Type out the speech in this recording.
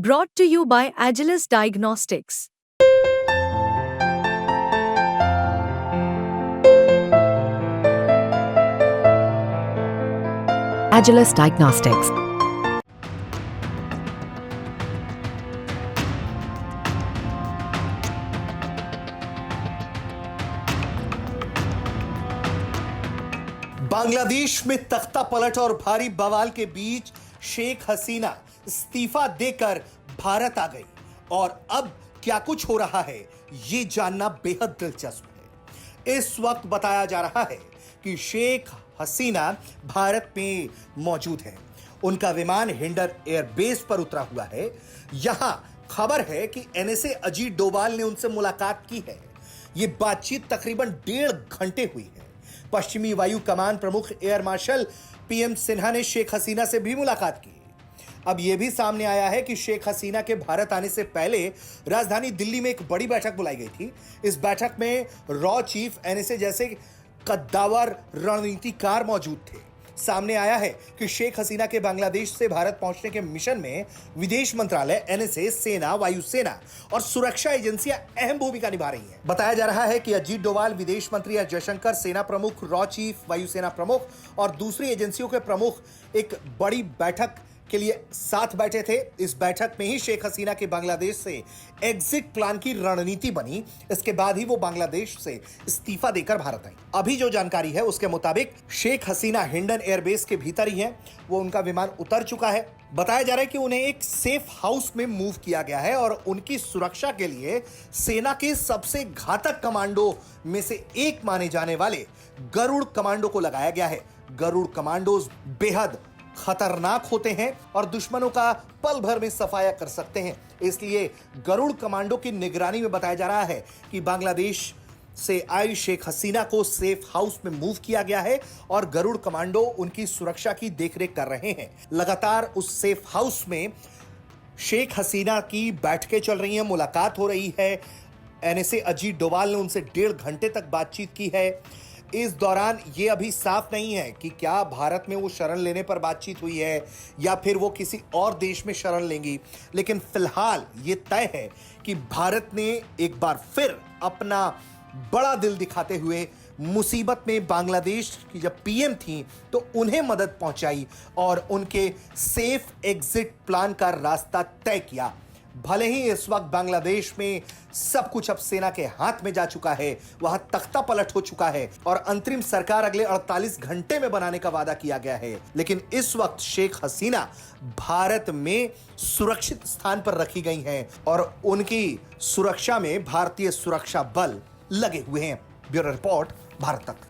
Brought to you by Agilus Diagnostics. Agilus Diagnostics. Bangladesh में तख्ता पलट और भारी बवाल के बीच शेख हसीना इस्तीफा देकर भारत आ गई और अब क्या कुछ हो रहा है ये जानना बेहद दिलचस्प है। इस वक्त बताया जा रहा है कि शेख हसीना भारत में मौजूद है। उनका विमान हिंडन एयरबेस पर उतरा हुआ है। यहां खबर है कि एनएसए अजीत डोभाल ने उनसे मुलाकात की है। यह बातचीत तकरीबन 1.5 घंटे हुई है। पश्चिमी वायु कमान प्रमुख एयर मार्शल पीएम सिन्हा ने शेख हसीना से भी मुलाकात की। अब यह भी सामने आया है कि शेख हसीना के भारत आने से पहले राजधानी दिल्ली में एक बड़ी बैठक बुलाई गई थी। इस बैठक में रॉ चीफ एनएसए जैसे कद्दावर रणनीतिकार मौजूद थे। सामने आया है कि शेख हसीना के बांग्लादेश से भारत पहुंचने के मिशन में विदेश मंत्रालय, एनएसए, सेना, वायुसेना और सुरक्षा एजेंसियां अहम भूमिका निभा रही हैं। बताया जा रहा है कि अजीत डोभाल, विदेश मंत्री एस जयशंकर, सेना प्रमुख, रॉ चीफ, वायुसेना प्रमुख और दूसरी एजेंसियों के प्रमुख एक बड़ी बैठक के लिए साथ बैठे थे। इस बैठक में ही शेख हसीना के बांग्लादेश से एग्जिट प्लान की रणनीति बनी। इसके बाद ही वो बांग्लादेश से इस्तीफा देकर भारत आई। अभी जो जानकारी है उसके मुताबिक शेख हसीना हिंडन एयरबेस के भीतर ही है। वो उनका विमान उतर चुका है। बताया जा रहा है कि उन्हें एक सेफ हाउस में मूव किया गया है और उनकी सुरक्षा के लिए सेना के सबसे घातक कमांडो में से एक माने जाने वाले गरुड़ कमांडो को लगाया गया है। गरुड़ कमांडोज बेहद खतरनाक होते हैं और दुश्मनों का पल भर में सफाया कर सकते हैं। इसलिए गरुड़ कमांडो की निगरानी में बताया जा रहा है कि बांग्लादेश से आई शेख हसीना को सेफ हाउस में मूव किया गया है और गरुड़ कमांडो उनकी सुरक्षा की देखरेख कर रहे हैं। लगातार उस सेफ हाउस में शेख हसीना की बैठकें चल रही हैं, मुलाकात हो रही है। एनएसए अजीत डोभाल ने उनसे 1.5 घंटे तक बातचीत की है। इस दौरान ये अभी साफ नहीं है कि क्या भारत में वो शरण लेने पर बातचीत हुई है या फिर वो किसी और देश में शरण लेंगी, लेकिन फिलहाल ये तय है कि भारत ने एक बार फिर अपना बड़ा दिल दिखाते हुए मुसीबत में बांग्लादेश की जब पीएम थी तो उन्हें मदद पहुंचाई और उनके सेफ एग्जिट प्लान का रास्ता तय किया। भले ही इस वक्त बांग्लादेश में सब कुछ अब सेना के हाथ में जा चुका है, वहां तख्ता पलट हो चुका है और अंतरिम सरकार अगले 48 घंटे में बनाने का वादा किया गया है, लेकिन इस वक्त शेख हसीना भारत में सुरक्षित स्थान पर रखी गई हैं और उनकी सुरक्षा में भारतीय सुरक्षा बल लगे हुए हैं। ब्यूरो रिपोर्ट, भारत तक।